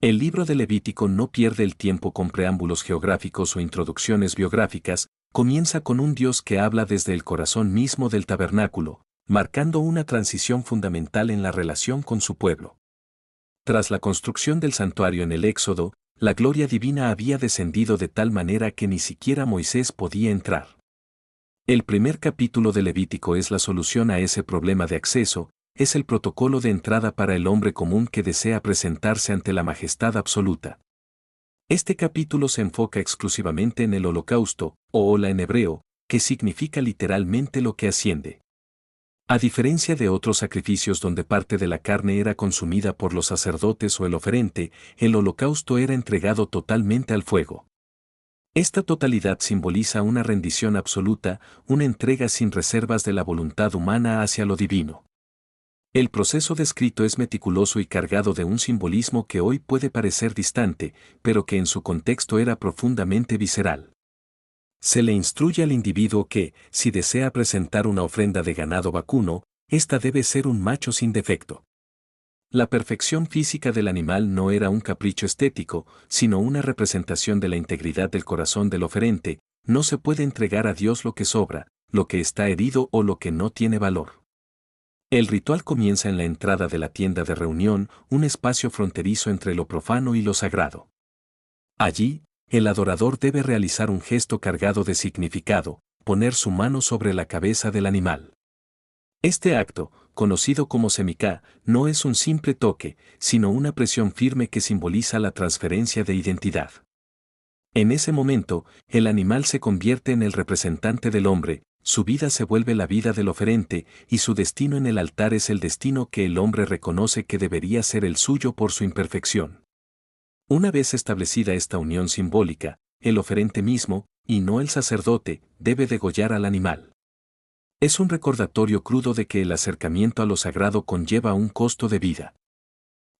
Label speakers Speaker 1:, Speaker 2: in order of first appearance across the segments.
Speaker 1: El libro de Levítico no pierde el tiempo con preámbulos geográficos o introducciones biográficas, comienza con un Dios que habla desde el corazón mismo del tabernáculo, marcando una transición fundamental en la relación con su pueblo. Tras la construcción del santuario en el Éxodo, la gloria divina había descendido de tal manera que ni siquiera Moisés podía entrar. El primer capítulo de Levítico es la solución a ese problema de acceso, es el protocolo de entrada para el hombre común que desea presentarse ante la majestad absoluta. Este capítulo se enfoca exclusivamente en el holocausto, o hola en hebreo, que significa literalmente lo que asciende. A diferencia de otros sacrificios donde parte de la carne era consumida por los sacerdotes o el oferente, el holocausto era entregado totalmente al fuego. Esta totalidad simboliza una rendición absoluta, una entrega sin reservas de la voluntad humana hacia lo divino. El proceso descrito es meticuloso y cargado de un simbolismo que hoy puede parecer distante, pero que en su contexto era profundamente visceral. Se le instruye al individuo que, si desea presentar una ofrenda de ganado vacuno, ésta debe ser un macho sin defecto. La perfección física del animal no era un capricho estético, sino una representación de la integridad del corazón del oferente. No se puede entregar a Dios lo que sobra, lo que está herido o lo que no tiene valor. El ritual comienza en la entrada de la tienda de reunión, un espacio fronterizo entre lo profano y lo sagrado. Allí, el adorador debe realizar un gesto cargado de significado, poner su mano sobre la cabeza del animal. Este acto, conocido como semicá, no es un simple toque, sino una presión firme que simboliza la transferencia de identidad. En ese momento, el animal se convierte en el representante del hombre, su vida se vuelve la vida del oferente, y su destino en el altar es el destino que el hombre reconoce que debería ser el suyo por su imperfección. Una vez establecida esta unión simbólica, el oferente mismo, y no el sacerdote, debe degollar al animal. Es un recordatorio crudo de que el acercamiento a lo sagrado conlleva un costo de vida.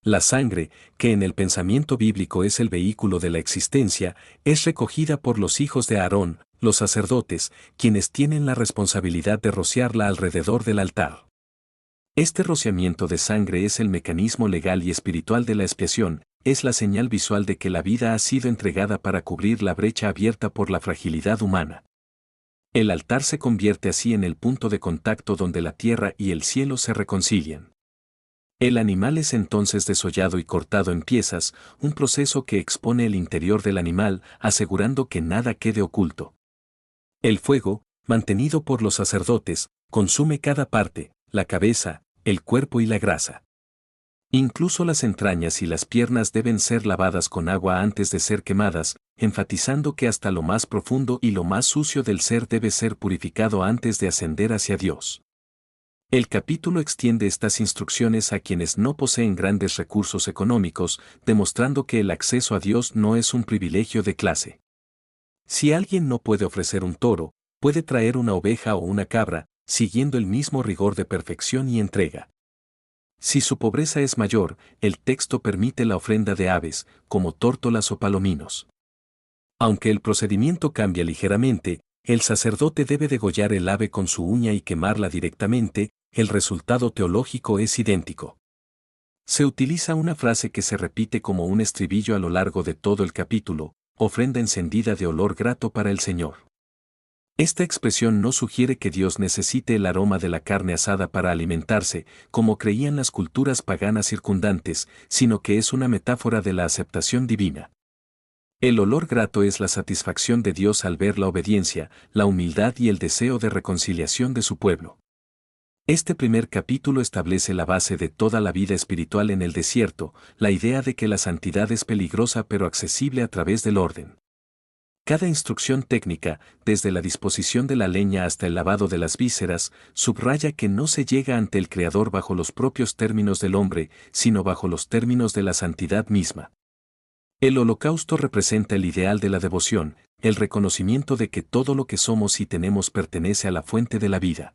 Speaker 1: La sangre, que en el pensamiento bíblico es el vehículo de la existencia, es recogida por los hijos de Aarón, los sacerdotes, quienes tienen la responsabilidad de rociarla alrededor del altar. Este rociamiento de sangre es el mecanismo legal y espiritual de la expiación, es la señal visual de que la vida ha sido entregada para cubrir la brecha abierta por la fragilidad humana. El altar se convierte así en el punto de contacto donde la tierra y el cielo se reconcilian. El animal es entonces desollado y cortado en piezas, un proceso que expone el interior del animal, asegurando que nada quede oculto. El fuego, mantenido por los sacerdotes, consume cada parte, la cabeza, el cuerpo y la grasa. Incluso las entrañas y las piernas deben ser lavadas con agua antes de ser quemadas, enfatizando que hasta lo más profundo y lo más sucio del ser debe ser purificado antes de ascender hacia Dios. El capítulo extiende estas instrucciones a quienes no poseen grandes recursos económicos, demostrando que el acceso a Dios no es un privilegio de clase. Si alguien no puede ofrecer un toro, puede traer una oveja o una cabra, siguiendo el mismo rigor de perfección y entrega. Si su pobreza es mayor, el texto permite la ofrenda de aves, como tórtolas o palominos. Aunque el procedimiento cambia ligeramente, el sacerdote debe degollar el ave con su uña y quemarla directamente, el resultado teológico es idéntico. Se utiliza una frase que se repite como un estribillo a lo largo de todo el capítulo, ofrenda encendida de olor grato para el Señor. Esta expresión no sugiere que Dios necesite el aroma de la carne asada para alimentarse, como creían las culturas paganas circundantes, sino que es una metáfora de la aceptación divina. El olor grato es la satisfacción de Dios al ver la obediencia, la humildad y el deseo de reconciliación de su pueblo. Este primer capítulo establece la base de toda la vida espiritual en el desierto, la idea de que la santidad es peligrosa pero accesible a través del orden. Cada instrucción técnica, desde la disposición de la leña hasta el lavado de las vísceras, subraya que no se llega ante el Creador bajo los propios términos del hombre, sino bajo los términos de la santidad misma. El holocausto representa el ideal de la devoción, el reconocimiento de que todo lo que somos y tenemos pertenece a la fuente de la vida.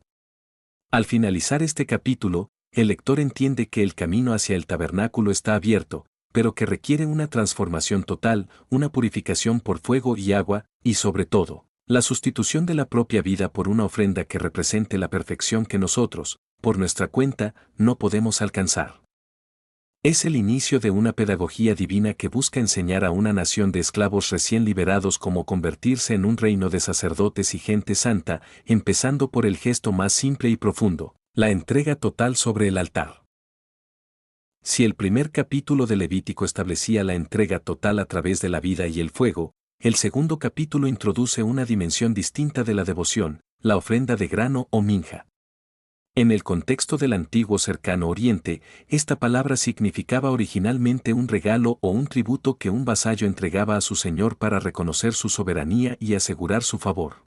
Speaker 1: Al finalizar este capítulo, el lector entiende que el camino hacia el tabernáculo está abierto, pero que requiere una transformación total, una purificación por fuego y agua, y sobre todo, la sustitución de la propia vida por una ofrenda que represente la perfección que nosotros, por nuestra cuenta, no podemos alcanzar. Es el inicio de una pedagogía divina que busca enseñar a una nación de esclavos recién liberados cómo convertirse en un reino de sacerdotes y gente santa, empezando por el gesto más simple y profundo, la entrega total sobre el altar. Si el primer capítulo de Levítico establecía la entrega total a través de la vida y el fuego, el segundo capítulo introduce una dimensión distinta de la devoción, la ofrenda de grano o minja. En el contexto del antiguo cercano Oriente, esta palabra significaba originalmente un regalo o un tributo que un vasallo entregaba a su señor para reconocer su soberanía y asegurar su favor.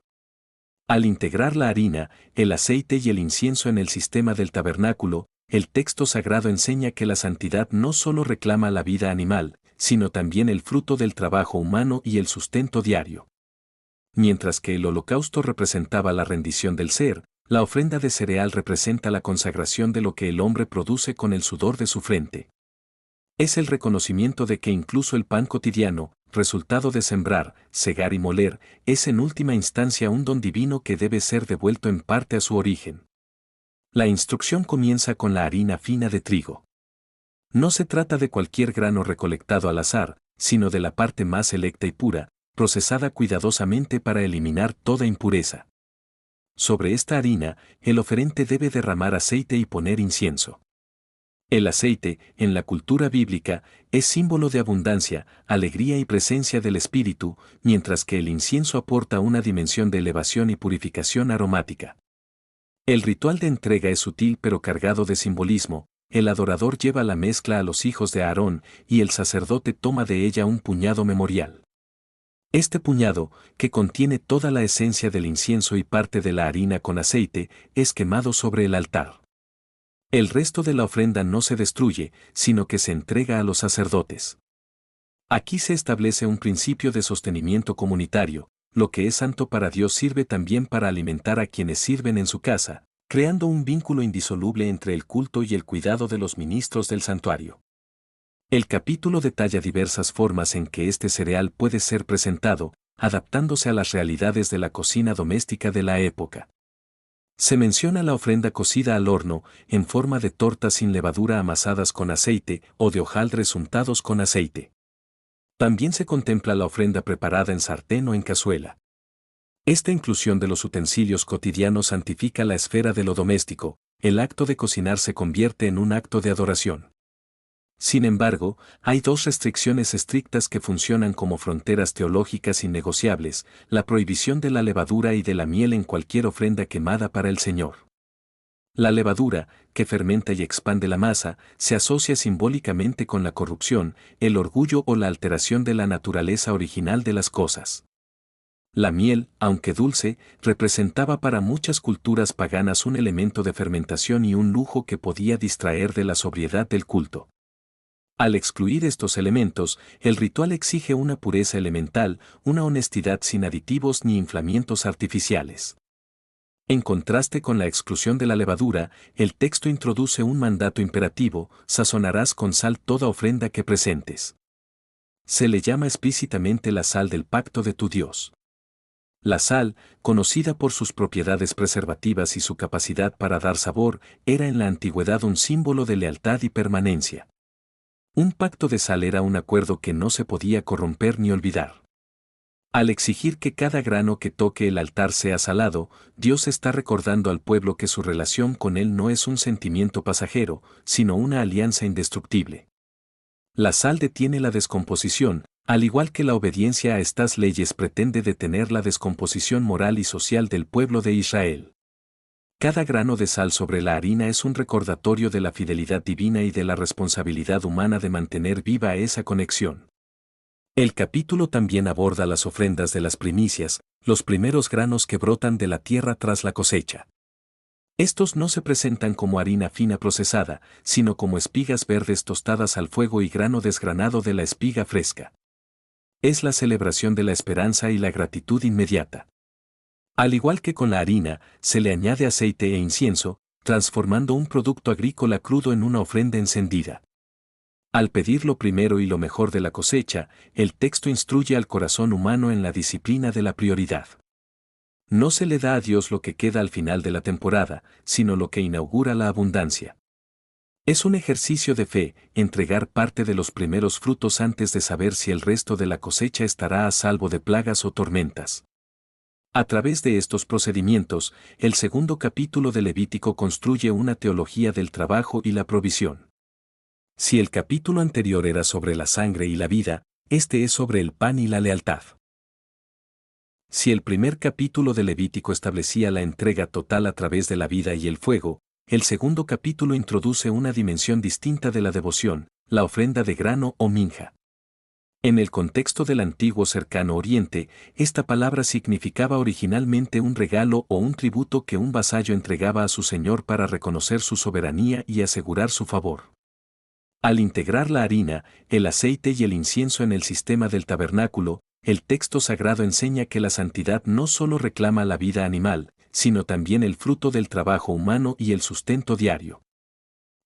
Speaker 1: Al integrar la harina, el aceite y el incienso en el sistema del tabernáculo, el texto sagrado enseña que la santidad no solo reclama la vida animal, sino también el fruto del trabajo humano y el sustento diario. Mientras que el holocausto representaba la rendición del ser, la ofrenda de cereal representa la consagración de lo que el hombre produce con el sudor de su frente. Es el reconocimiento de que incluso el pan cotidiano, resultado de sembrar, segar y moler, es en última instancia un don divino que debe ser devuelto en parte a su origen. La instrucción comienza con la harina fina de trigo. No se trata de cualquier grano recolectado al azar, sino de la parte más selecta y pura, procesada cuidadosamente para eliminar toda impureza. Sobre esta harina, el oferente debe derramar aceite y poner incienso. El aceite, en la cultura bíblica, es símbolo de abundancia, alegría y presencia del Espíritu, mientras que el incienso aporta una dimensión de elevación y purificación aromática. El ritual de entrega es sutil pero cargado de simbolismo. El adorador lleva la mezcla a los hijos de Aarón y el sacerdote toma de ella un puñado memorial. Este puñado, que contiene toda la esencia del incienso y parte de la harina con aceite, es quemado sobre el altar. El resto de la ofrenda no se destruye, sino que se entrega a los sacerdotes. Aquí se establece un principio de sostenimiento comunitario. Lo que es santo para Dios sirve también para alimentar a quienes sirven en su casa, creando un vínculo indisoluble entre el culto y el cuidado de los ministros del santuario. El capítulo detalla diversas formas en que este cereal puede ser presentado, adaptándose a las realidades de la cocina doméstica de la época. Se menciona la ofrenda cocida al horno, en forma de tortas sin levadura amasadas con aceite o de hojaldres untados con aceite. También se contempla la ofrenda preparada en sartén o en cazuela. Esta inclusión de los utensilios cotidianos santifica la esfera de lo doméstico. El acto de cocinar se convierte en un acto de adoración. Sin embargo, hay dos restricciones estrictas que funcionan como fronteras teológicas innegociables: la prohibición de la levadura y de la miel en cualquier ofrenda quemada para el Señor. La levadura, que fermenta y expande la masa, se asocia simbólicamente con la corrupción, el orgullo o la alteración de la naturaleza original de las cosas. La miel, aunque dulce, representaba para muchas culturas paganas un elemento de fermentación y un lujo que podía distraer de la sobriedad del culto. Al excluir estos elementos, el ritual exige una pureza elemental, una honestidad sin aditivos ni inflamientos artificiales. En contraste con la exclusión de la levadura, el texto introduce un mandato imperativo: sazonarás con sal toda ofrenda que presentes. Se le llama explícitamente la sal del pacto de tu Dios. La sal, conocida por sus propiedades preservativas y su capacidad para dar sabor, era en la antigüedad un símbolo de lealtad y permanencia. Un pacto de sal era un acuerdo que no se podía corromper ni olvidar. Al exigir que cada grano que toque el altar sea salado, Dios está recordando al pueblo que su relación con Él no es un sentimiento pasajero, sino una alianza indestructible. La sal detiene la descomposición, al igual que la obediencia a estas leyes pretende detener la descomposición moral y social del pueblo de Israel. Cada grano de sal sobre la harina es un recordatorio de la fidelidad divina y de la responsabilidad humana de mantener viva esa conexión. El capítulo también aborda las ofrendas de las primicias, los primeros granos que brotan de la tierra tras la cosecha. Estos no se presentan como harina fina procesada, sino como espigas verdes tostadas al fuego y grano desgranado de la espiga fresca. Es la celebración de la esperanza y la gratitud inmediata. Al igual que con la harina, se le añade aceite e incienso, transformando un producto agrícola crudo en una ofrenda encendida. Al pedir lo primero y lo mejor de la cosecha, el texto instruye al corazón humano en la disciplina de la prioridad. No se le da a Dios lo que queda al final de la temporada, sino lo que inaugura la abundancia. Es un ejercicio de fe, entregar parte de los primeros frutos antes de saber si el resto de la cosecha estará a salvo de plagas o tormentas. A través de estos procedimientos, el segundo capítulo de Levítico construye una teología del trabajo y la provisión. Si el capítulo anterior era sobre la sangre y la vida, este es sobre el pan y la lealtad. Si el primer capítulo de Levítico establecía la entrega total a través de la vida y el fuego, el segundo capítulo introduce una dimensión distinta de la devoción, la ofrenda de grano o minja. En el contexto del antiguo Cercano Oriente, esta palabra significaba originalmente un regalo o un tributo que un vasallo entregaba a su señor para reconocer su soberanía y asegurar su favor. Al integrar la harina, el aceite y el incienso en el sistema del tabernáculo, el texto sagrado enseña que la santidad no solo reclama la vida animal, sino también el fruto del trabajo humano y el sustento diario.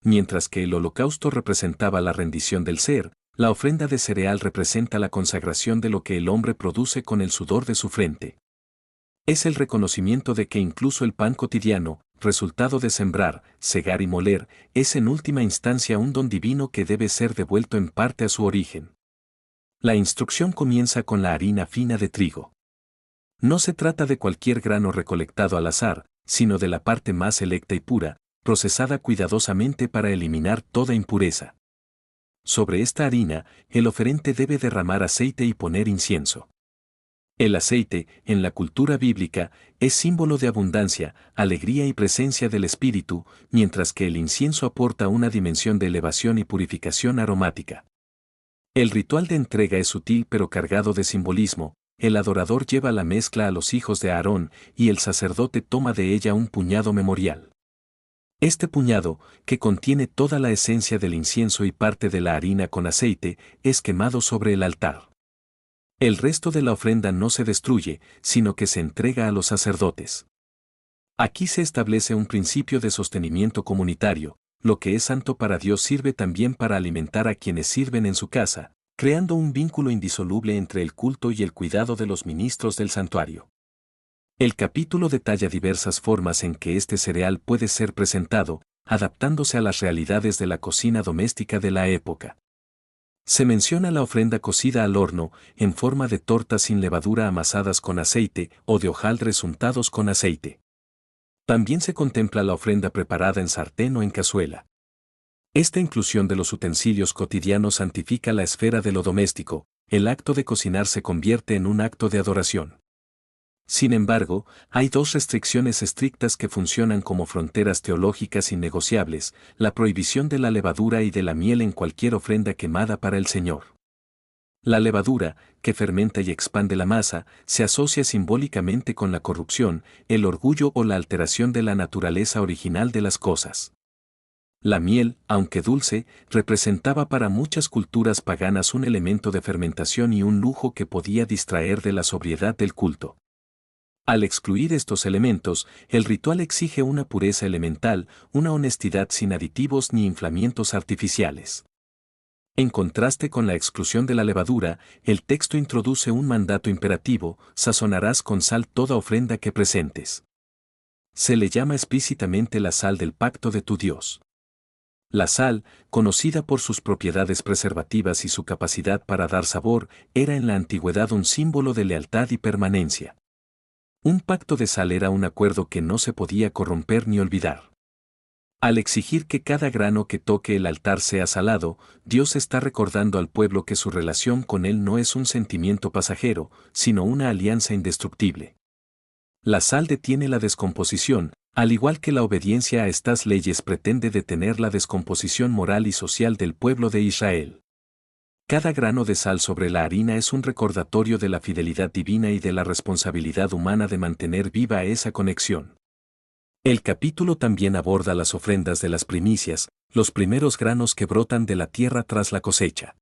Speaker 1: Mientras que el holocausto representaba la rendición del ser, la ofrenda de cereal representa la consagración de lo que el hombre produce con el sudor de su frente. Es el reconocimiento de que incluso el pan cotidiano, resultado de sembrar, segar y moler, es en última instancia un don divino que debe ser devuelto en parte a su origen. La instrucción comienza con la harina fina de trigo. No se trata de cualquier grano recolectado al azar, sino de la parte más selecta y pura, procesada cuidadosamente para eliminar toda impureza. Sobre esta harina, el oferente debe derramar aceite y poner incienso. El aceite, en la cultura bíblica, es símbolo de abundancia, alegría y presencia del Espíritu, mientras que el incienso aporta una dimensión de elevación y purificación aromática. El ritual de entrega es sutil pero cargado de simbolismo. El adorador lleva la mezcla a los hijos de Aarón y el sacerdote toma de ella un puñado memorial. Este puñado, que contiene toda la esencia del incienso y parte de la harina con aceite, es quemado sobre el altar. El resto de la ofrenda no se destruye, sino que se entrega a los sacerdotes. Aquí se establece un principio de sostenimiento comunitario. Lo que es santo para Dios sirve también para alimentar a quienes sirven en su casa, creando un vínculo indisoluble entre el culto y el cuidado de los ministros del santuario. El capítulo detalla diversas formas en que este cereal puede ser presentado, adaptándose a las realidades de la cocina doméstica de la época. Se menciona la ofrenda cocida al horno, en forma de tortas sin levadura amasadas con aceite o de hojaldres untados con aceite. También se contempla la ofrenda preparada en sartén o en cazuela. Esta inclusión de los utensilios cotidianos santifica la esfera de lo doméstico. El acto de cocinar se convierte en un acto de adoración. Sin embargo, hay dos restricciones estrictas que funcionan como fronteras teológicas innegociables: la prohibición de la levadura y de la miel en cualquier ofrenda quemada para el Señor. La levadura, que fermenta y expande la masa, se asocia simbólicamente con la corrupción, el orgullo o la alteración de la naturaleza original de las cosas. La miel, aunque dulce, representaba para muchas culturas paganas un elemento de fermentación y un lujo que podía distraer de la sobriedad del culto. Al excluir estos elementos, el ritual exige una pureza elemental, una honestidad sin aditivos ni inflamientos artificiales. En contraste con la exclusión de la levadura, el texto introduce un mandato imperativo: sazonarás con sal toda ofrenda que presentes. Se le llama explícitamente la sal del pacto de tu Dios. La sal, conocida por sus propiedades preservativas y su capacidad para dar sabor, era en la antigüedad un símbolo de lealtad y permanencia. Un pacto de sal era un acuerdo que no se podía corromper ni olvidar. Al exigir que cada grano que toque el altar sea salado, Dios está recordando al pueblo que su relación con Él no es un sentimiento pasajero, sino una alianza indestructible. La sal detiene la descomposición, al igual que la obediencia a estas leyes pretende detener la descomposición moral y social del pueblo de Israel. Cada grano de sal sobre la harina es un recordatorio de la fidelidad divina y de la responsabilidad humana de mantener viva esa conexión. El capítulo también aborda las ofrendas de las primicias, los primeros granos que brotan de la tierra tras la cosecha.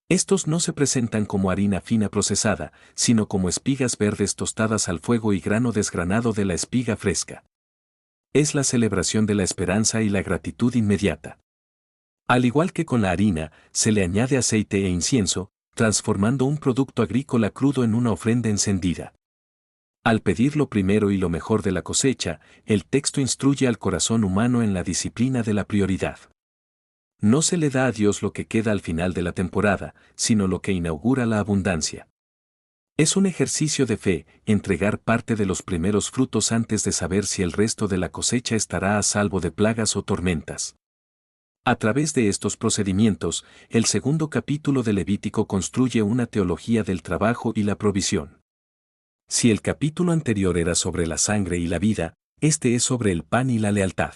Speaker 1: Estos no se presentan como harina fina procesada, sino como espigas verdes tostadas al fuego y grano desgranado de la espiga fresca. Es la celebración de la esperanza y la gratitud inmediata. Al igual que con la harina, se le añade aceite e incienso, transformando un producto agrícola crudo en una ofrenda encendida. Al pedir lo primero y lo mejor de la cosecha, el texto instruye al corazón humano en la disciplina de la prioridad. No se le da a Dios lo que queda al final de la temporada, sino lo que inaugura la abundancia. Es un ejercicio de fe, entregar parte de los primeros frutos antes de saber si el resto de la cosecha estará a salvo de plagas o tormentas. A través de estos procedimientos, el segundo capítulo de Levítico construye una teología del trabajo y la provisión. Si el capítulo anterior era sobre la sangre y la vida, este es sobre el pan y la lealtad.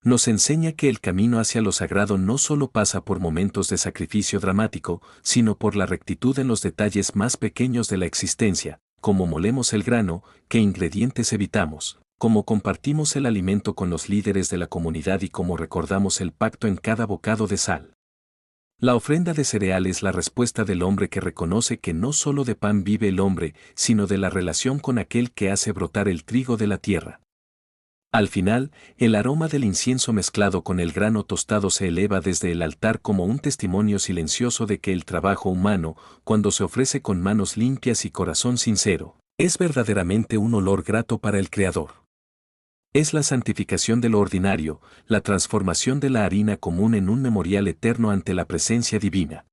Speaker 1: Nos enseña que el camino hacia lo sagrado no solo pasa por momentos de sacrificio dramático, sino por la rectitud en los detalles más pequeños de la existencia, como molemos el grano, qué ingredientes evitamos, cómo compartimos el alimento con los líderes de la comunidad y cómo recordamos el pacto en cada bocado de sal. La ofrenda de cereal es la respuesta del hombre que reconoce que no solo de pan vive el hombre, sino de la relación con aquel que hace brotar el trigo de la tierra. Al final, el aroma del incienso mezclado con el grano tostado se eleva desde el altar como un testimonio silencioso de que el trabajo humano, cuando se ofrece con manos limpias y corazón sincero, es verdaderamente un olor grato para el Creador. Es la santificación de lo ordinario, la transformación de la harina común en un memorial eterno ante la presencia divina.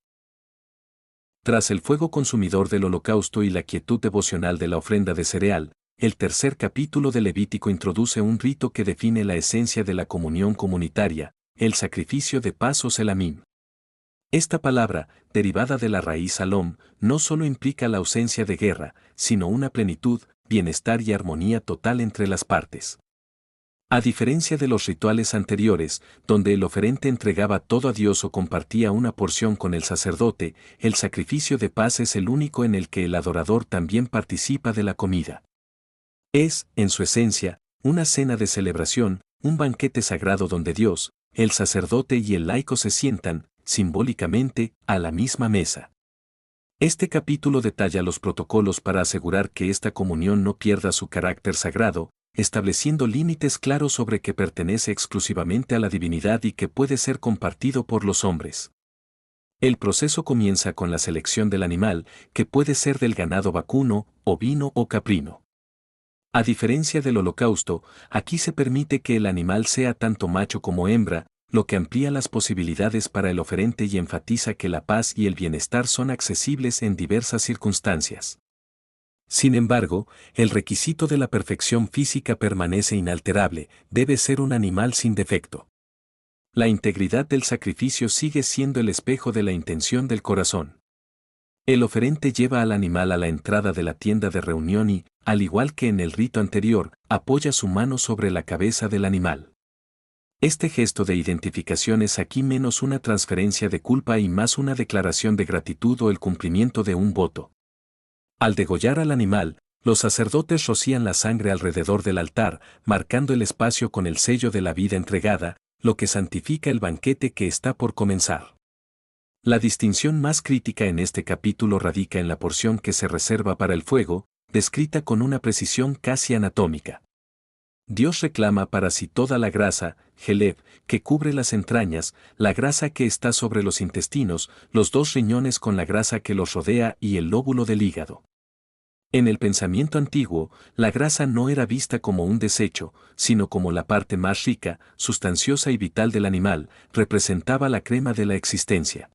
Speaker 1: Tras el fuego consumidor del holocausto y la quietud devocional de la ofrenda de cereal, el tercer capítulo de Levítico introduce un rito que define la esencia de la comunión comunitaria, el sacrificio de paz o selamín. Esta palabra, derivada de la raíz salom, no solo implica la ausencia de guerra, sino una plenitud, bienestar y armonía total entre las partes. A diferencia de los rituales anteriores, donde el oferente entregaba todo a Dios o compartía una porción con el sacerdote, el sacrificio de paz es el único en el que el adorador también participa de la comida. Es, en su esencia, una cena de celebración, un banquete sagrado donde Dios, el sacerdote y el laico se sientan, simbólicamente, a la misma mesa. Este capítulo detalla los protocolos para asegurar que esta comunión no pierda su carácter sagrado, estableciendo límites claros sobre que pertenece exclusivamente a la divinidad y que puede ser compartido por los hombres. El proceso comienza con la selección del animal, que puede ser del ganado vacuno, ovino o caprino. A diferencia del holocausto, aquí se permite que el animal sea tanto macho como hembra, lo que amplía las posibilidades para el oferente y enfatiza que la paz y el bienestar son accesibles en diversas circunstancias. Sin embargo, el requisito de la perfección física permanece inalterable, debe ser un animal sin defecto. La integridad del sacrificio sigue siendo el espejo de la intención del corazón. El oferente lleva al animal a la entrada de la tienda de reunión y, al igual que en el rito anterior, apoya su mano sobre la cabeza del animal. Este gesto de identificación es aquí menos una transferencia de culpa y más una declaración de gratitud o el cumplimiento de un voto. Al degollar al animal, los sacerdotes rocían la sangre alrededor del altar, marcando el espacio con el sello de la vida entregada, lo que santifica el banquete que está por comenzar. La distinción más crítica en este capítulo radica en la porción que se reserva para el fuego, descrita con una precisión casi anatómica. Dios reclama para sí toda la grasa, Heleb, que cubre las entrañas, la grasa que está sobre los intestinos, los dos riñones con la grasa que los rodea y el lóbulo del hígado. En el pensamiento antiguo, la grasa no era vista como un desecho, sino como la parte más rica, sustanciosa y vital del animal, representaba la crema de la existencia.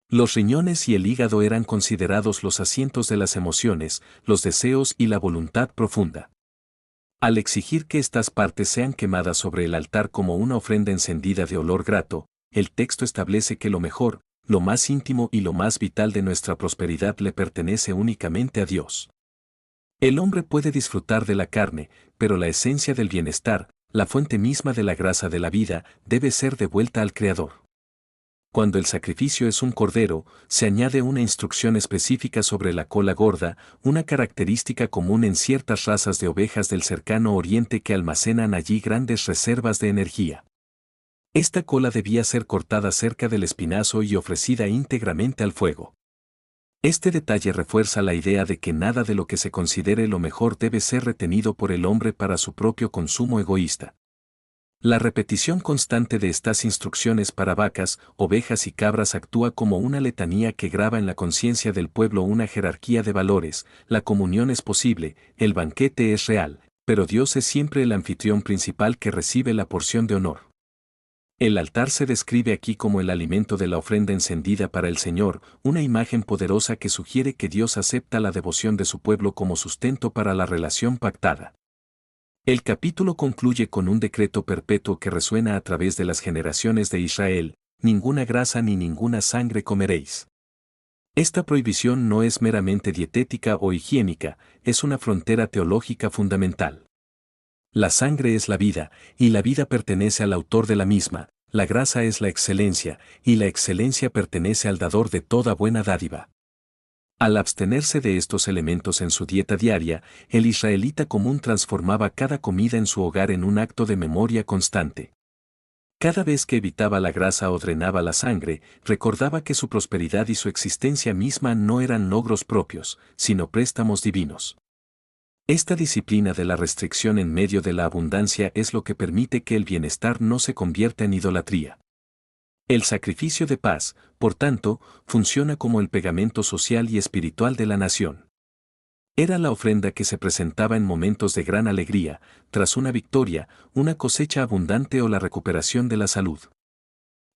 Speaker 1: Los riñones y el hígado eran considerados los asientos de las emociones, los deseos y la voluntad profunda. Al exigir que estas partes sean quemadas sobre el altar como una ofrenda encendida de olor grato, el texto establece que lo mejor, lo más íntimo y lo más vital de nuestra prosperidad le pertenece únicamente a Dios. El hombre puede disfrutar de la carne, pero la esencia del bienestar, la fuente misma de la grasa de la vida, debe ser devuelta al Creador. Cuando el sacrificio es un cordero, se añade una instrucción específica sobre la cola gorda, una característica común en ciertas razas de ovejas del cercano oriente que almacenan allí grandes reservas de energía. Esta cola debía ser cortada cerca del espinazo y ofrecida íntegramente al fuego. Este detalle refuerza la idea de que nada de lo que se considere lo mejor debe ser retenido por el hombre para su propio consumo egoísta. La repetición constante de estas instrucciones para vacas, ovejas y cabras actúa como una letanía que graba en la conciencia del pueblo una jerarquía de valores, la comunión es posible, el banquete es real, pero Dios es siempre el anfitrión principal que recibe la porción de honor. El altar se describe aquí como el alimento de la ofrenda encendida para el Señor, una imagen poderosa que sugiere que Dios acepta la devoción de su pueblo como sustento para la relación pactada. El capítulo concluye con un decreto perpetuo que resuena a través de las generaciones de Israel: ninguna grasa ni ninguna sangre comeréis. Esta prohibición no es meramente dietética o higiénica, es una frontera teológica fundamental. La sangre es la vida, y la vida pertenece al autor de la misma; la grasa es la excelencia, y la excelencia pertenece al dador de toda buena dádiva. Al abstenerse de estos elementos en su dieta diaria, el israelita común transformaba cada comida en su hogar en un acto de memoria constante. Cada vez que evitaba la grasa o drenaba la sangre, recordaba que su prosperidad y su existencia misma no eran logros propios, sino préstamos divinos. Esta disciplina de la restricción en medio de la abundancia es lo que permite que el bienestar no se convierta en idolatría. El sacrificio de paz, por tanto, funciona como el pegamento social y espiritual de la nación. Era la ofrenda que se presentaba en momentos de gran alegría, tras una victoria, una cosecha abundante o la recuperación de la salud.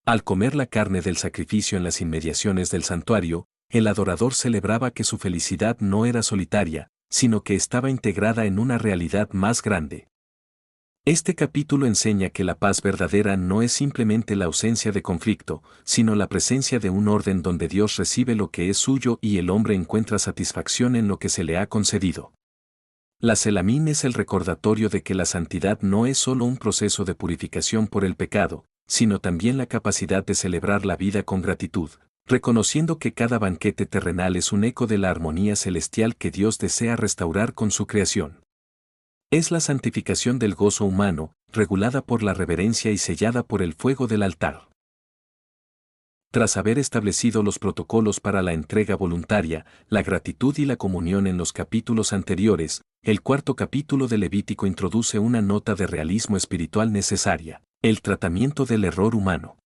Speaker 1: Al comer la carne del sacrificio en las inmediaciones del santuario, el adorador celebraba que su felicidad no era solitaria, sino que estaba integrada en una realidad más grande. Este capítulo enseña que la paz verdadera no es simplemente la ausencia de conflicto, sino la presencia de un orden donde Dios recibe lo que es suyo y el hombre encuentra satisfacción en lo que se le ha concedido. La Selamín es el recordatorio de que la santidad no es solo un proceso de purificación por el pecado, sino también la capacidad de celebrar la vida con gratitud, reconociendo que cada banquete terrenal es un eco de la armonía celestial que Dios desea restaurar con su creación. Es la santificación del gozo humano, regulada por la reverencia y sellada por el fuego del altar. Tras haber establecido los protocolos para la entrega voluntaria, la gratitud y la comunión en los capítulos anteriores, el cuarto capítulo de Levítico introduce una nota de realismo espiritual necesaria: el tratamiento del error humano.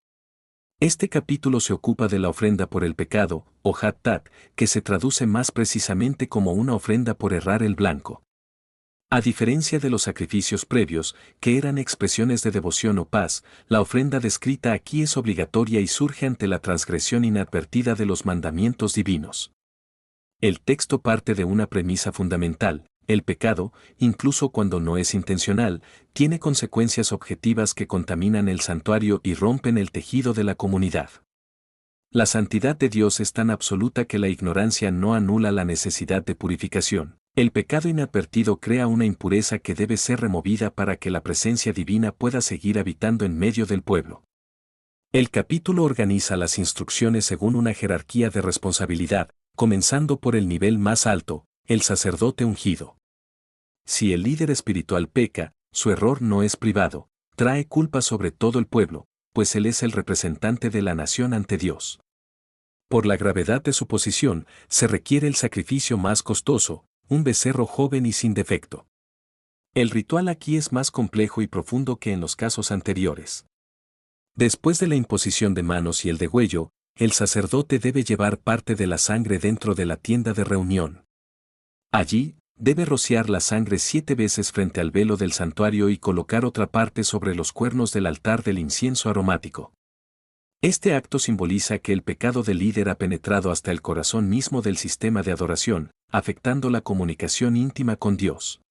Speaker 1: Este capítulo se ocupa de la ofrenda por el pecado, o hattat, que se traduce más precisamente como una ofrenda por errar el blanco. A diferencia de los sacrificios previos, que eran expresiones de devoción o paz, la ofrenda descrita aquí es obligatoria y surge ante la transgresión inadvertida de los mandamientos divinos. El texto parte de una premisa fundamental: el pecado, incluso cuando no es intencional, tiene consecuencias objetivas que contaminan el santuario y rompen el tejido de la comunidad. La santidad de Dios es tan absoluta que la ignorancia no anula la necesidad de purificación. El pecado inadvertido crea una impureza que debe ser removida para que la presencia divina pueda seguir habitando en medio del pueblo. El capítulo organiza las instrucciones según una jerarquía de responsabilidad, comenzando por el nivel más alto, el sacerdote ungido. Si el líder espiritual peca, su error no es privado, trae culpa sobre todo el pueblo, pues él es el representante de la nación ante Dios. Por la gravedad de su posición, se requiere el sacrificio más costoso: un becerro joven y sin defecto. El ritual aquí es más complejo y profundo que en los casos anteriores. Después de la imposición de manos y el degüello, el sacerdote debe llevar parte de la sangre dentro de la tienda de reunión. Allí, debe rociar la sangre 7 veces frente al velo del santuario y colocar otra parte sobre los cuernos del altar del incienso aromático. Este acto simboliza que el pecado del líder ha penetrado hasta el corazón mismo del sistema de adoración, afectando la comunicación íntima con Dios.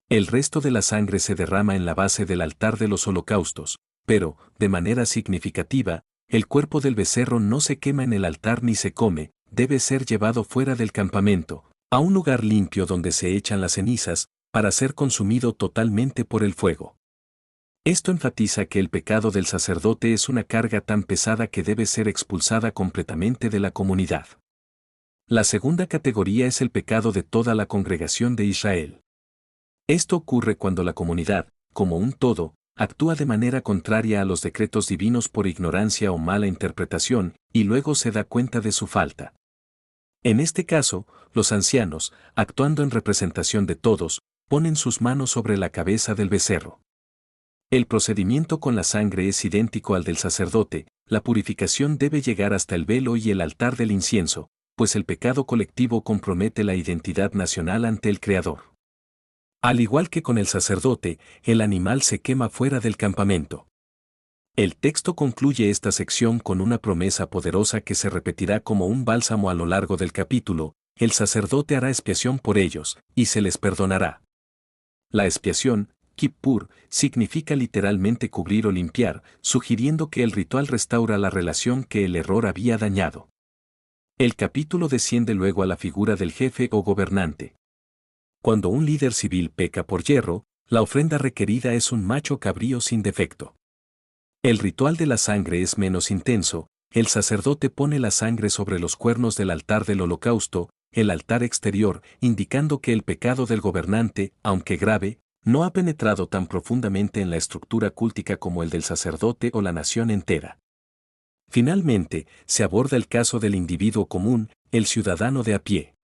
Speaker 1: El resto de la sangre se derrama en la base del altar de los holocaustos, pero, de manera significativa, el cuerpo del becerro no se quema en el altar ni se come, debe ser llevado fuera del campamento, a un lugar limpio donde se echan las cenizas, para ser consumido totalmente por el fuego. Esto enfatiza que el pecado del sacerdote es una carga tan pesada que debe ser expulsada completamente de la comunidad. La segunda categoría es el pecado de toda la congregación de Israel. Esto ocurre cuando la comunidad, como un todo, actúa de manera contraria a los decretos divinos por ignorancia o mala interpretación, y luego se da cuenta de su falta. En este caso, los ancianos, actuando en representación de todos, ponen sus manos sobre la cabeza del becerro. El procedimiento con la sangre es idéntico al del sacerdote. La purificación debe llegar hasta el velo y el altar del incienso, pues el pecado colectivo compromete la identidad nacional ante el Creador. Al igual que con el sacerdote, el animal se quema fuera del campamento. El texto concluye esta sección con una promesa poderosa que se repetirá como un bálsamo a lo largo del capítulo: el sacerdote hará expiación por ellos, y se les perdonará. La expiación, kippur, significa literalmente cubrir o limpiar, sugiriendo que el ritual restaura la relación que el error había dañado. El capítulo desciende luego a la figura del jefe o gobernante. Cuando un líder civil peca por yerro, la ofrenda requerida es un macho cabrío sin defecto. El ritual de la sangre es menos intenso: el sacerdote pone la sangre sobre los cuernos del altar del holocausto, el altar exterior, indicando que el pecado del gobernante, aunque grave, no ha penetrado tan profundamente en la estructura cúltica como el del sacerdote o la nación entera. Finalmente, se aborda el caso del individuo común, el ciudadano de a pie.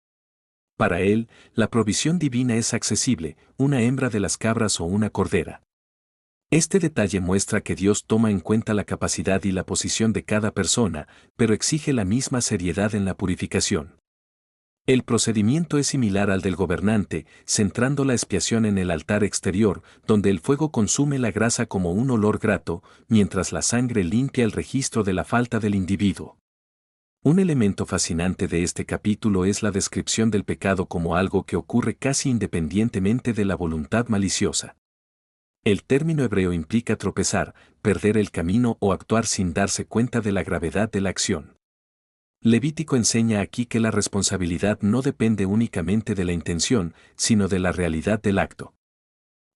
Speaker 1: Para él, la provisión divina es accesible: una hembra de las cabras o una cordera. Este detalle muestra que Dios toma en cuenta la capacidad y la posición de cada persona, pero exige la misma seriedad en la purificación. El procedimiento es similar al del gobernante, centrando la expiación en el altar exterior, donde el fuego consume la grasa como un olor grato, mientras la sangre limpia el registro de la falta del individuo. Un elemento fascinante de este capítulo es la descripción del pecado como algo que ocurre casi independientemente de la voluntad maliciosa. El término hebreo implica tropezar, perder el camino o actuar sin darse cuenta de la gravedad de la acción. Levítico enseña aquí que la responsabilidad no depende únicamente de la intención, sino de la realidad del acto.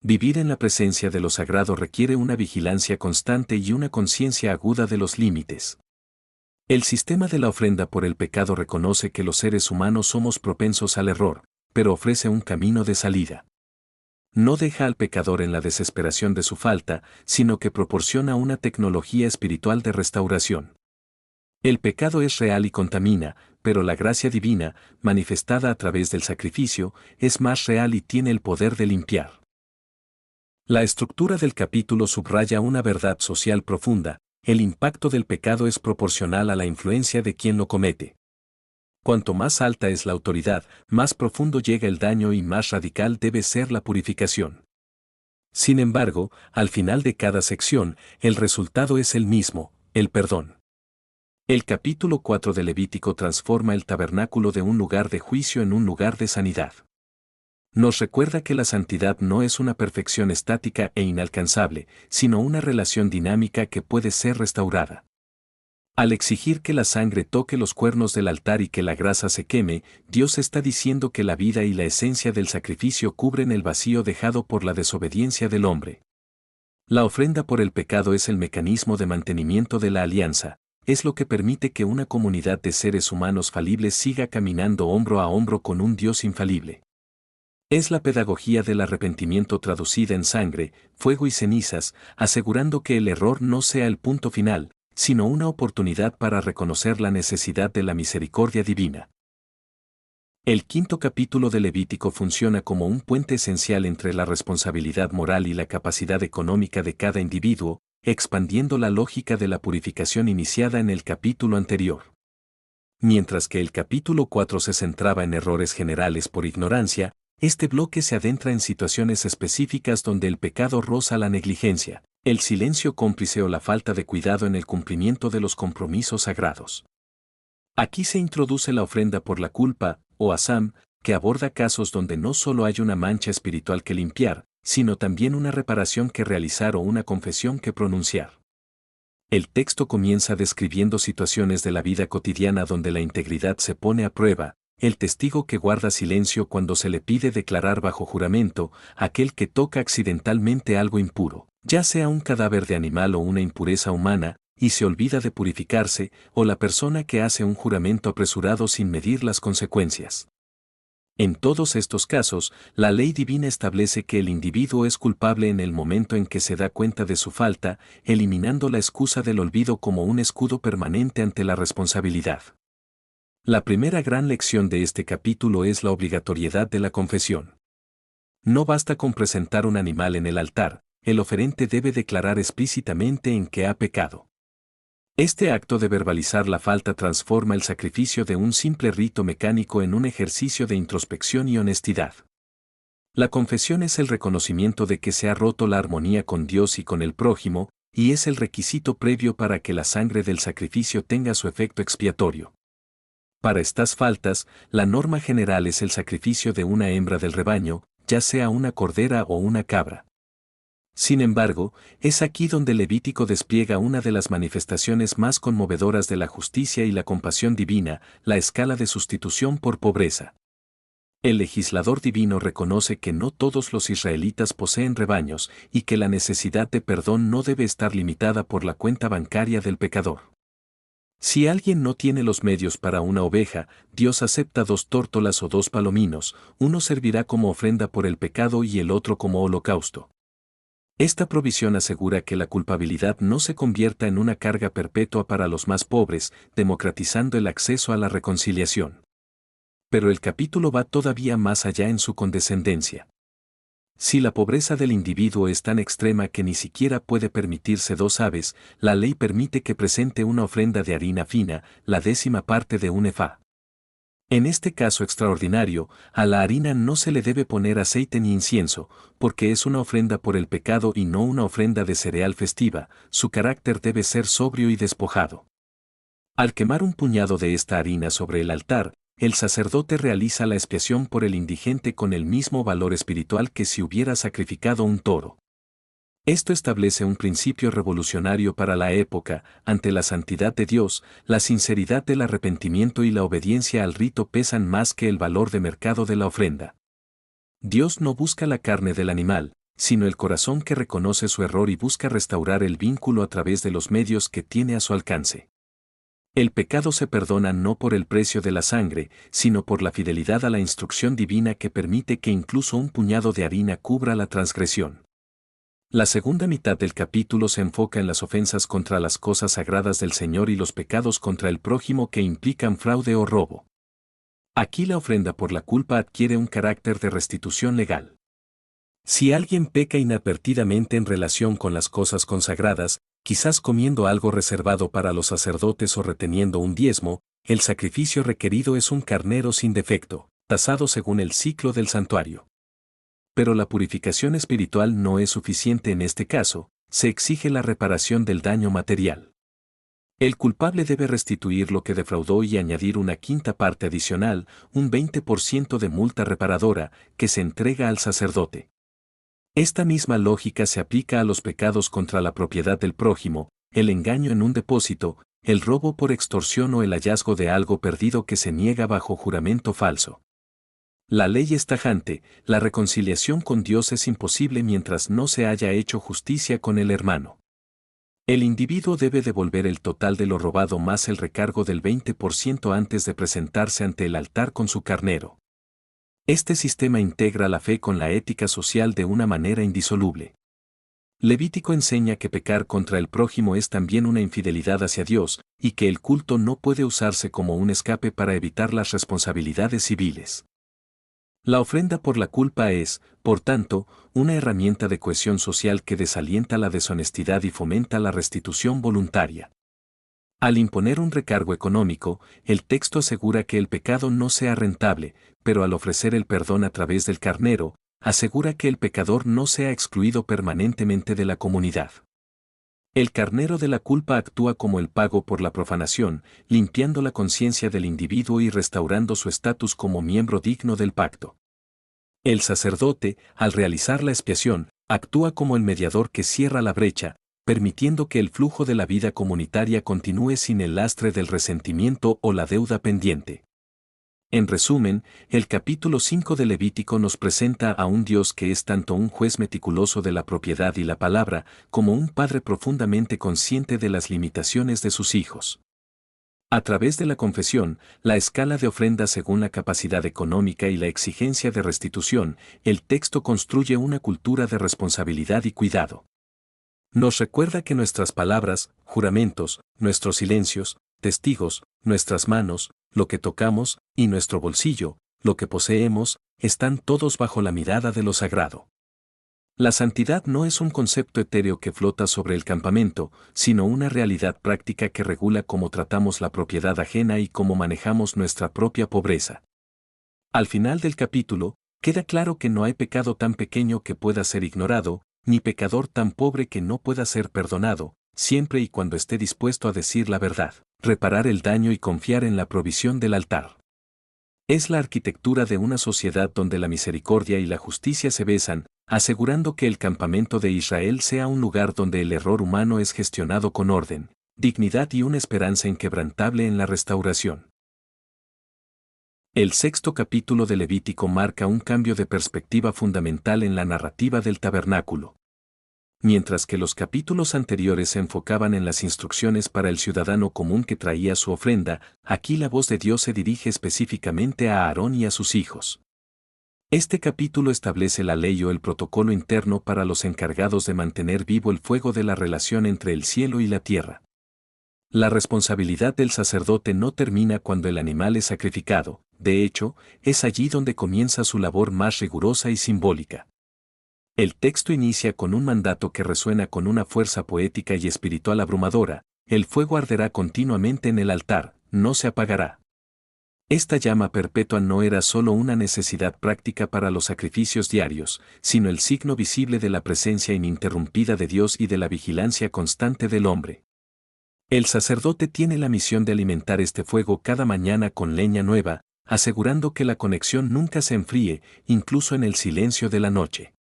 Speaker 1: Vivir en la presencia de lo sagrado requiere una vigilancia constante y una conciencia aguda de los límites. El sistema de la ofrenda por el pecado reconoce que los seres humanos somos propensos al error, pero ofrece un camino de salida. No deja al pecador en la desesperación de su falta, sino que proporciona una tecnología espiritual de restauración. El pecado es real y contamina, pero la gracia divina, manifestada a través del sacrificio, es más real y tiene el poder de limpiar. La estructura del capítulo subraya una verdad social profunda: el impacto del pecado es proporcional a la influencia de quien lo comete. Cuanto más alta es la autoridad, más profundo llega el daño y más radical debe ser la purificación. Sin embargo, al final de cada sección, el resultado es el mismo: el perdón. El capítulo 4 de Levítico transforma el tabernáculo de un lugar de juicio en un lugar de sanidad. Nos recuerda que la santidad no es una perfección estática e inalcanzable, sino una relación dinámica que puede ser restaurada. Al exigir que la sangre toque los cuernos del altar y que la grasa se queme, Dios está diciendo que la vida y la esencia del sacrificio cubren el vacío dejado por la desobediencia del hombre. La ofrenda por el pecado es el mecanismo de mantenimiento de la alianza, es lo que permite que una comunidad de seres humanos falibles siga caminando hombro a hombro con un Dios infalible. Es la pedagogía del arrepentimiento traducida en sangre, fuego y cenizas, asegurando que el error no sea el punto final, sino una oportunidad para reconocer la necesidad de la misericordia divina. El quinto capítulo de Levítico funciona como un puente esencial entre la responsabilidad moral y la capacidad económica de cada individuo, expandiendo la lógica de la purificación iniciada en el capítulo anterior. Mientras que el capítulo 4 se centraba en errores generales por ignorancia, este bloque se adentra en situaciones específicas donde el pecado roza la negligencia, el silencio cómplice o la falta de cuidado en el cumplimiento de los compromisos sagrados. Aquí se introduce la ofrenda por la culpa, o asam, que aborda casos donde no solo hay una mancha espiritual que limpiar, sino también una reparación que realizar o una confesión que pronunciar. El texto comienza describiendo situaciones de la vida cotidiana donde la integridad se pone a prueba: el testigo que guarda silencio cuando se le pide declarar bajo juramento, aquel que toca accidentalmente algo impuro, ya sea un cadáver de animal o una impureza humana, y se olvida de purificarse, o la persona que hace un juramento apresurado sin medir las consecuencias. En todos estos casos, la ley divina establece que el individuo es culpable en el momento en que se da cuenta de su falta, eliminando la excusa del olvido como un escudo permanente ante la responsabilidad. La primera gran lección de este capítulo es la obligatoriedad de la confesión. No basta con presentar un animal en el altar, el oferente debe declarar explícitamente en qué ha pecado. Este acto de verbalizar la falta transforma el sacrificio de un simple rito mecánico en un ejercicio de introspección y honestidad. La confesión es el reconocimiento de que se ha roto la armonía con Dios y con el prójimo, y es el requisito previo para que la sangre del sacrificio tenga su efecto expiatorio. Para estas faltas, la norma general es el sacrificio de una hembra del rebaño, ya sea una cordera o una cabra. Sin embargo, es aquí donde Levítico despliega una de las manifestaciones más conmovedoras de la justicia y la compasión divina, la escala de sustitución por pobreza. El legislador divino reconoce que no todos los israelitas poseen rebaños y que la necesidad de perdón no debe estar limitada por la cuenta bancaria del pecador. Si alguien no tiene los medios para una oveja, Dios acepta 2 tórtolas o 2 palominos, uno servirá como ofrenda por el pecado y el otro como holocausto. Esta provisión asegura que la culpabilidad no se convierta en una carga perpetua para los más pobres, democratizando el acceso a la reconciliación. Pero el capítulo va todavía más allá en su condescendencia. Si la pobreza del individuo es tan extrema que ni siquiera puede permitirse 2 aves, la ley permite que presente una ofrenda de harina fina, la 10ª parte de un efá. En este caso extraordinario, a la harina no se le debe poner aceite ni incienso, porque es una ofrenda por el pecado y no una ofrenda de cereal festiva, su carácter debe ser sobrio y despojado. Al quemar un puñado de esta harina sobre el altar, el sacerdote realiza la expiación por el indigente con el mismo valor espiritual que si hubiera sacrificado un toro. Esto establece un principio revolucionario para la época: ante la santidad de Dios, la sinceridad del arrepentimiento y la obediencia al rito pesan más que el valor de mercado de la ofrenda. Dios no busca la carne del animal, sino el corazón que reconoce su error y busca restaurar el vínculo a través de los medios que tiene a su alcance. El pecado se perdona no por el precio de la sangre, sino por la fidelidad a la instrucción divina que permite que incluso un puñado de harina cubra la transgresión. La segunda mitad del capítulo se enfoca en las ofensas contra las cosas sagradas del Señor y los pecados contra el prójimo que implican fraude o robo. Aquí la ofrenda por la culpa adquiere un carácter de restitución legal. Si alguien peca inadvertidamente en relación con las cosas consagradas, quizás comiendo algo reservado para los sacerdotes o reteniendo un diezmo, el sacrificio requerido es un carnero sin defecto, tasado según el ciclo del santuario. Pero la purificación espiritual no es suficiente en este caso, se exige la reparación del daño material. El culpable debe restituir lo que defraudó y añadir una 1/5 parte adicional, un 20% de multa reparadora, que se entrega al sacerdote. Esta misma lógica se aplica a los pecados contra la propiedad del prójimo, el engaño en un depósito, el robo por extorsión o el hallazgo de algo perdido que se niega bajo juramento falso. La ley es tajante: la reconciliación con Dios es imposible mientras no se haya hecho justicia con el hermano. El individuo debe devolver el total de lo robado más el recargo del 20% antes de presentarse ante el altar con su carnero. Este sistema integra la fe con la ética social de una manera indisoluble. Levítico enseña que pecar contra el prójimo es también una infidelidad hacia Dios, y que el culto no puede usarse como un escape para evitar las responsabilidades civiles. La ofrenda por la culpa es, por tanto, una herramienta de cohesión social que desalienta la deshonestidad y fomenta la restitución voluntaria. Al imponer un recargo económico, el texto asegura que el pecado no sea rentable, pero al ofrecer el perdón a través del carnero, asegura que el pecador no sea excluido permanentemente de la comunidad. El carnero de la culpa actúa como el pago por la profanación, limpiando la conciencia del individuo y restaurando su estatus como miembro digno del pacto. El sacerdote, al realizar la expiación, actúa como el mediador que cierra la brecha, permitiendo que el flujo de la vida comunitaria continúe sin el lastre del resentimiento o la deuda pendiente. En resumen, el capítulo 5 de Levítico nos presenta a un Dios que es tanto un juez meticuloso de la propiedad y la palabra, como un padre profundamente consciente de las limitaciones de sus hijos. A través de la confesión, la escala de ofrenda según la capacidad económica y la exigencia de restitución, el texto construye una cultura de responsabilidad y cuidado. Nos recuerda que nuestras palabras, juramentos, nuestros silencios, testigos, nuestras manos, lo que tocamos, y nuestro bolsillo, lo que poseemos, están todos bajo la mirada de lo sagrado. La santidad no es un concepto etéreo que flota sobre el campamento, sino una realidad práctica que regula cómo tratamos la propiedad ajena y cómo manejamos nuestra propia pobreza. Al final del capítulo, queda claro que no hay pecado tan pequeño que pueda ser ignorado, ni pecador tan pobre que no pueda ser perdonado, siempre y cuando esté dispuesto a decir la verdad, reparar el daño y confiar en la provisión del altar. Es la arquitectura de una sociedad donde la misericordia y la justicia se besan, asegurando que el campamento de Israel sea un lugar donde el error humano es gestionado con orden, dignidad y una esperanza inquebrantable en la restauración. El sexto capítulo de Levítico marca un cambio de perspectiva fundamental en la narrativa del tabernáculo. Mientras que los capítulos anteriores se enfocaban en las instrucciones para el ciudadano común que traía su ofrenda, aquí la voz de Dios se dirige específicamente a Aarón y a sus hijos. Este capítulo establece la ley o el protocolo interno para los encargados de mantener vivo el fuego de la relación entre el cielo y la tierra. La responsabilidad del sacerdote no termina cuando el animal es sacrificado, de hecho, es allí donde comienza su labor más rigurosa y simbólica. El texto inicia con un mandato que resuena con una fuerza poética y espiritual abrumadora: el fuego arderá continuamente en el altar, no se apagará. Esta llama perpetua no era solo una necesidad práctica para los sacrificios diarios, sino el signo visible de la presencia ininterrumpida de Dios y de la vigilancia constante del hombre. El sacerdote tiene la misión de alimentar este fuego cada mañana con leña nueva, asegurando que la conexión nunca se enfríe, incluso en el silencio de la noche.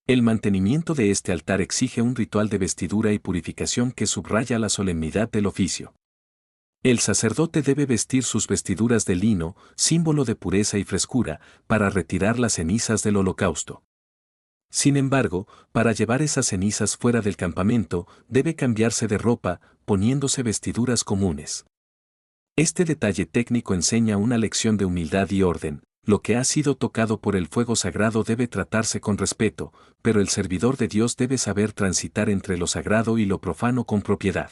Speaker 1: El mantenimiento de este altar exige un ritual de vestidura y purificación que subraya la solemnidad del oficio. El sacerdote debe vestir sus vestiduras de lino, símbolo de pureza y frescura, para retirar las cenizas del holocausto. Sin embargo, para llevar esas cenizas fuera del campamento, debe cambiarse de ropa, poniéndose vestiduras comunes. Este detalle técnico enseña una lección de humildad y orden. Lo que ha sido tocado por el fuego sagrado debe tratarse con respeto, pero el servidor de Dios debe saber transitar entre lo sagrado y lo profano con propiedad.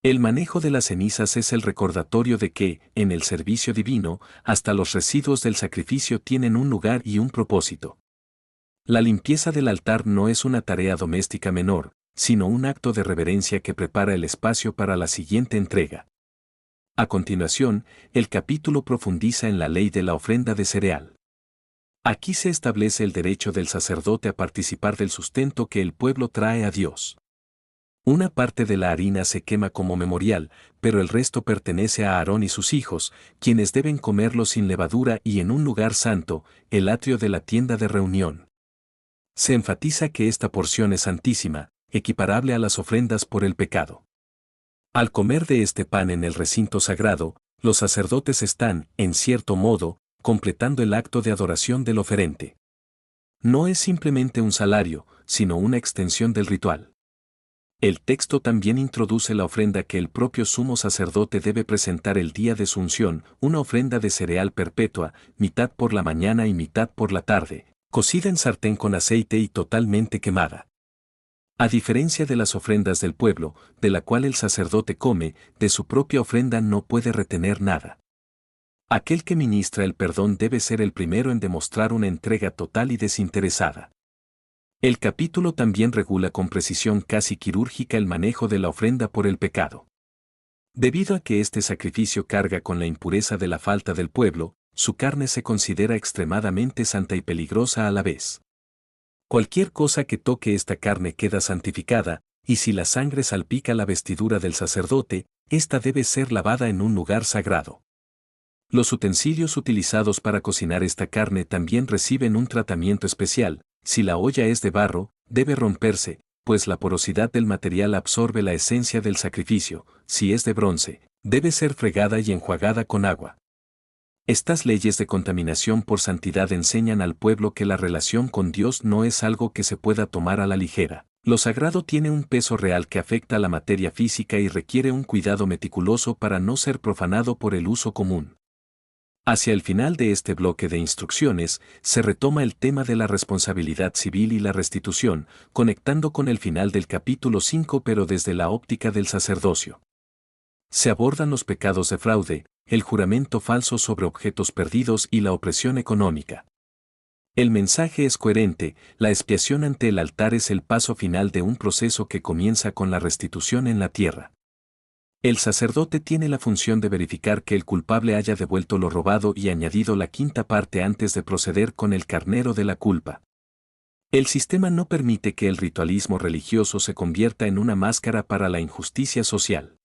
Speaker 1: El manejo de las cenizas es el recordatorio de que, en el servicio divino, hasta los residuos del sacrificio tienen un lugar y un propósito. La limpieza del altar no es una tarea doméstica menor, sino un acto de reverencia que prepara el espacio para la siguiente entrega. A continuación, el capítulo profundiza en la ley de la ofrenda de cereal. Aquí se establece el derecho del sacerdote a participar del sustento que el pueblo trae a Dios. Una parte de la harina se quema como memorial, pero el resto pertenece a Aarón y sus hijos, quienes deben comerlo sin levadura y en un lugar santo, el atrio de la tienda de reunión. Se enfatiza que esta porción es santísima, equiparable a las ofrendas por el pecado. Al comer de este pan en el recinto sagrado, los sacerdotes están, en cierto modo, completando el acto de adoración del oferente. No es simplemente un salario, sino una extensión del ritual. El texto también introduce la ofrenda que el propio sumo sacerdote debe presentar el día de su unción, una ofrenda de cereal perpetua, mitad por la mañana y mitad por la tarde, cocida en sartén con aceite y totalmente quemada. A diferencia de las ofrendas del pueblo, de la cual el sacerdote come, de su propia ofrenda no puede retener nada. Aquel que ministra el perdón debe ser el primero en demostrar una entrega total y desinteresada. El capítulo también regula con precisión casi quirúrgica el manejo de la ofrenda por el pecado. Debido a que este sacrificio carga con la impureza de la falta del pueblo, su carne se considera extremadamente santa y peligrosa a la vez. Cualquier cosa que toque esta carne queda santificada, y si la sangre salpica la vestidura del sacerdote, ésta debe ser lavada en un lugar sagrado. Los utensilios utilizados para cocinar esta carne también reciben un tratamiento especial. Si la olla es de barro, debe romperse, pues la porosidad del material absorbe la esencia del sacrificio. Si es de bronce, debe ser fregada y enjuagada con agua. Estas leyes de contaminación por santidad enseñan al pueblo que la relación con Dios no es algo que se pueda tomar a la ligera. Lo sagrado tiene un peso real que afecta a la materia física y requiere un cuidado meticuloso para no ser profanado por el uso común. Hacia el final de este bloque de instrucciones, se retoma el tema de la responsabilidad civil y la restitución, conectando con el final del capítulo 5 pero desde la óptica del sacerdocio. Se abordan los pecados de fraude, el juramento falso sobre objetos perdidos y la opresión económica. El mensaje es coherente: la expiación ante el altar es el paso final de un proceso que comienza con la restitución en la tierra. El sacerdote tiene la función de verificar que el culpable haya devuelto lo robado y añadido la quinta parte antes de proceder con el carnero de la culpa. El sistema no permite que el ritualismo religioso se convierta en una máscara para la injusticia social.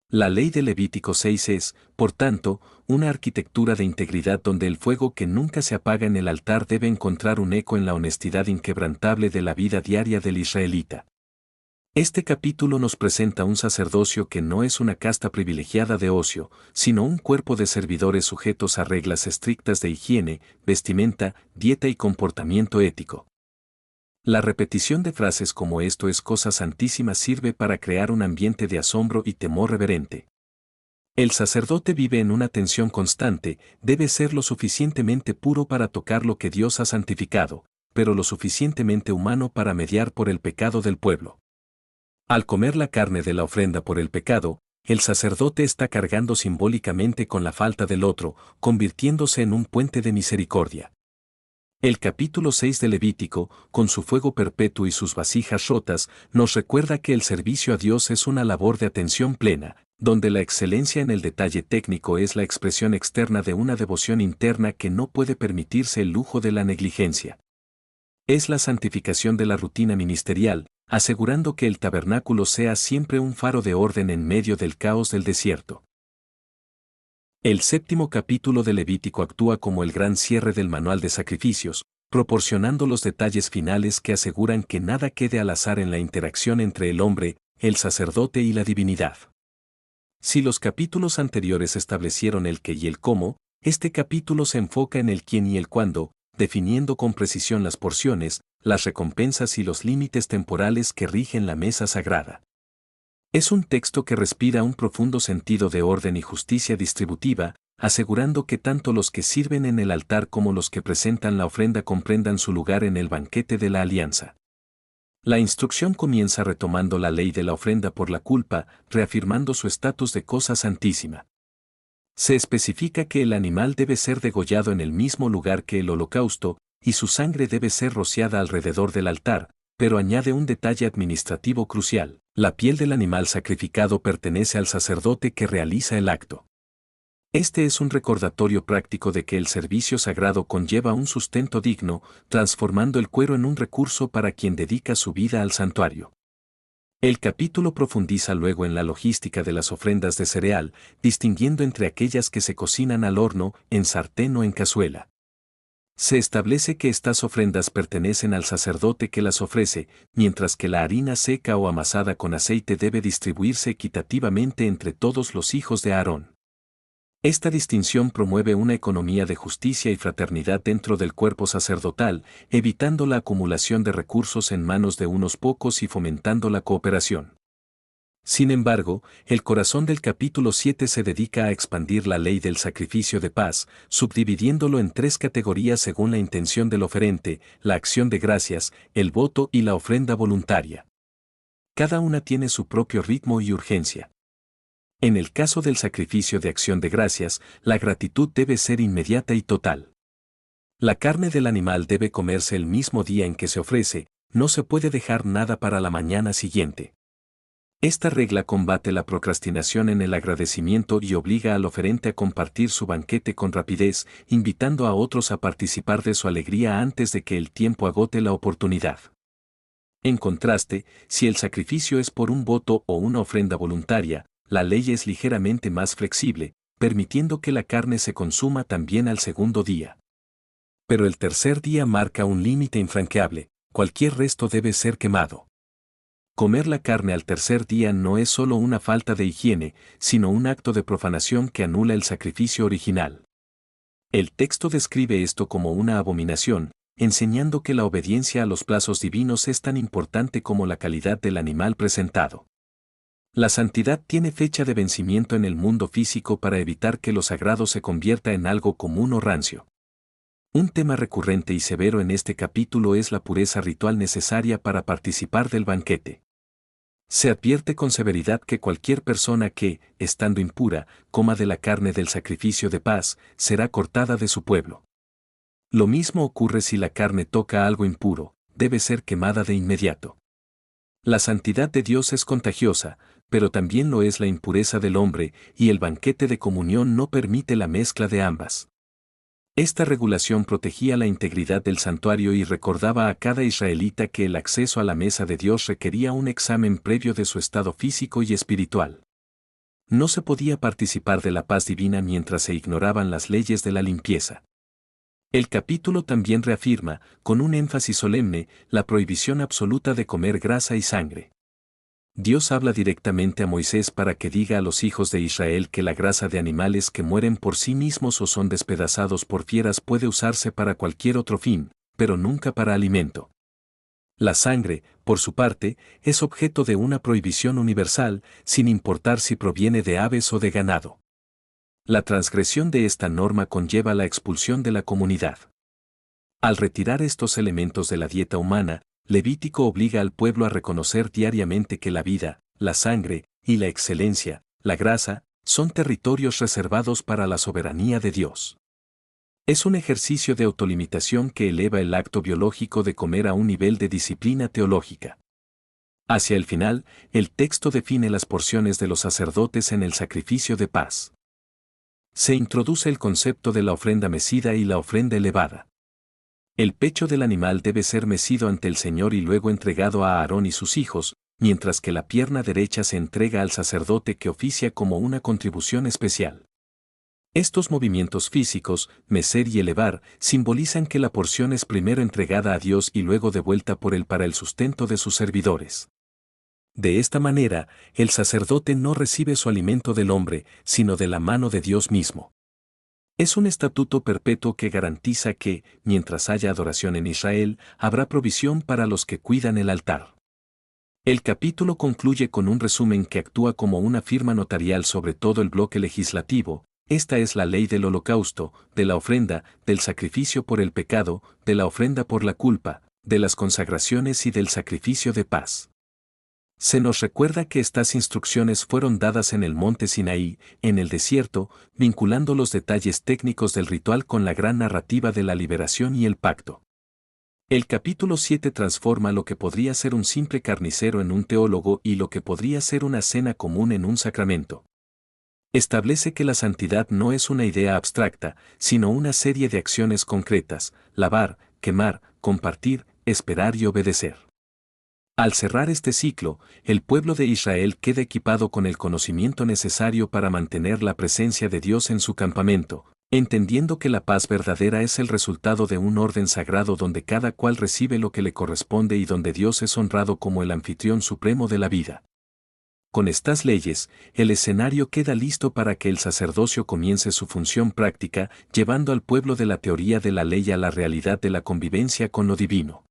Speaker 1: La ley de Levítico 6 es, por tanto, una arquitectura de integridad donde el fuego que nunca se apaga en el altar debe encontrar un eco en la honestidad inquebrantable de la vida diaria del israelita. Este capítulo nos presenta un sacerdocio que no es una casta privilegiada de ocio, sino un cuerpo de servidores sujetos a reglas estrictas de higiene, vestimenta, dieta y comportamiento ético. La repetición de frases como esto es cosa santísima sirve para crear un ambiente de asombro y temor reverente. El sacerdote vive en una tensión constante, debe ser lo suficientemente puro para tocar lo que Dios ha santificado, pero lo suficientemente humano para mediar por el pecado del pueblo. Al comer la carne de la ofrenda por el pecado, el sacerdote está cargando simbólicamente con la falta del otro, convirtiéndose en un puente de misericordia. El capítulo 6 de Levítico, con su fuego perpetuo y sus vasijas rotas, nos recuerda que el servicio a Dios es una labor de atención plena, donde la excelencia en el detalle técnico es la expresión externa de una devoción interna que no puede permitirse el lujo de la negligencia. Es la santificación de la rutina ministerial, asegurando que el tabernáculo sea siempre un faro de orden en medio del caos del desierto. El séptimo capítulo de Levítico actúa como el gran cierre del manual de sacrificios, proporcionando los detalles finales que aseguran que nada quede al azar en la interacción entre el hombre, el sacerdote y la divinidad. Si los capítulos anteriores establecieron el qué y el cómo, este capítulo se enfoca en el quién y el cuándo, definiendo con precisión las porciones, las recompensas y los límites temporales que rigen la mesa sagrada. Es un texto que respira un profundo sentido de orden y justicia distributiva, asegurando que tanto los que sirven en el altar como los que presentan la ofrenda comprendan su lugar en el banquete de la alianza. La instrucción comienza retomando la ley de la ofrenda por la culpa, reafirmando su estatus de cosa santísima. Se especifica que el animal debe ser degollado en el mismo lugar que el holocausto, y su sangre debe ser rociada alrededor del altar, pero añade un detalle administrativo crucial: la piel del animal sacrificado pertenece al sacerdote que realiza el acto. Este es un recordatorio práctico de que el servicio sagrado conlleva un sustento digno, transformando el cuero en un recurso para quien dedica su vida al santuario. El capítulo profundiza luego en la logística de las ofrendas de cereal, distinguiendo entre aquellas que se cocinan al horno, en sartén o en cazuela. Se establece que estas ofrendas pertenecen al sacerdote que las ofrece, mientras que la harina seca o amasada con aceite debe distribuirse equitativamente entre todos los hijos de Aarón. Esta distinción promueve una economía de justicia y fraternidad dentro del cuerpo sacerdotal, evitando la acumulación de recursos en manos de unos pocos y fomentando la cooperación. Sin embargo, el corazón del capítulo 7 se dedica a expandir la ley del sacrificio de paz, subdividiéndolo en 3 categorías según la intención del oferente: la acción de gracias, el voto y la ofrenda voluntaria. Cada una tiene su propio ritmo y urgencia. En el caso del sacrificio de acción de gracias, la gratitud debe ser inmediata y total. La carne del animal debe comerse el mismo día en que se ofrece, no se puede dejar nada para la mañana siguiente. Esta regla combate la procrastinación en el agradecimiento y obliga al oferente a compartir su banquete con rapidez, invitando a otros a participar de su alegría antes de que el tiempo agote la oportunidad. En contraste, si el sacrificio es por un voto o una ofrenda voluntaria, la ley es ligeramente más flexible, permitiendo que la carne se consuma también al segundo día. Pero el tercer día marca un límite infranqueable: cualquier resto debe ser quemado. Comer la carne al tercer día no es solo una falta de higiene, sino un acto de profanación que anula el sacrificio original. El texto describe esto como una abominación, enseñando que la obediencia a los plazos divinos es tan importante como la calidad del animal presentado. La santidad tiene fecha de vencimiento en el mundo físico para evitar que lo sagrado se convierta en algo común o rancio. Un tema recurrente y severo en este capítulo es la pureza ritual necesaria para participar del banquete. Se advierte con severidad que cualquier persona que, estando impura, coma de la carne del sacrificio de paz, será cortada de su pueblo. Lo mismo ocurre si la carne toca algo impuro, debe ser quemada de inmediato. La santidad de Dios es contagiosa, pero también lo es la impureza del hombre, y el banquete de comunión no permite la mezcla de ambas. Esta regulación protegía la integridad del santuario y recordaba a cada israelita que el acceso a la mesa de Dios requería un examen previo de su estado físico y espiritual. No se podía participar de la paz divina mientras se ignoraban las leyes de la limpieza. El capítulo también reafirma, con un énfasis solemne, la prohibición absoluta de comer grasa y sangre. Dios habla directamente a Moisés para que diga a los hijos de Israel que la grasa de animales que mueren por sí mismos o son despedazados por fieras puede usarse para cualquier otro fin, pero nunca para alimento. La sangre, por su parte, es objeto de una prohibición universal, sin importar si proviene de aves o de ganado. La transgresión de esta norma conlleva la expulsión de la comunidad. Al retirar estos elementos de la dieta humana, Levítico obliga al pueblo a reconocer diariamente que la vida, la sangre y la excelencia, la grasa, son territorios reservados para la soberanía de Dios. Es un ejercicio de autolimitación que eleva el acto biológico de comer a un nivel de disciplina teológica. Hacia el final, el texto define las porciones de los sacerdotes en el sacrificio de paz. Se introduce el concepto de la ofrenda mecida y la ofrenda elevada. El pecho del animal debe ser mecido ante el Señor y luego entregado a Aarón y sus hijos, mientras que la pierna derecha se entrega al sacerdote que oficia como una contribución especial. Estos movimientos físicos, mecer y elevar, simbolizan que la porción es primero entregada a Dios y luego devuelta por Él para el sustento de sus servidores. De esta manera, el sacerdote no recibe su alimento del hombre, sino de la mano de Dios mismo. Es un estatuto perpetuo que garantiza que, mientras haya adoración en Israel, habrá provisión para los que cuidan el altar. El capítulo concluye con un resumen que actúa como una firma notarial sobre todo el bloque legislativo. Esta es la ley del holocausto, de la ofrenda, del sacrificio por el pecado, de la ofrenda por la culpa, de las consagraciones y del sacrificio de paz. Se nos recuerda que estas instrucciones fueron dadas en el monte Sinaí, en el desierto, vinculando los detalles técnicos del ritual con la gran narrativa de la liberación y el pacto. El capítulo 7 transforma lo que podría ser un simple carnicero en un teólogo y lo que podría ser una cena común en un sacramento. Establece que la santidad no es una idea abstracta, sino una serie de acciones concretas: lavar, quemar, compartir, esperar y obedecer. Al cerrar este ciclo, el pueblo de Israel queda equipado con el conocimiento necesario para mantener la presencia de Dios en su campamento, entendiendo que la paz verdadera es el resultado de un orden sagrado donde cada cual recibe lo que le corresponde y donde Dios es honrado como el anfitrión supremo de la vida. Con estas leyes, el escenario queda listo para que el sacerdocio comience su función práctica, llevando al pueblo de la teoría de la ley a la realidad de la convivencia con lo divino.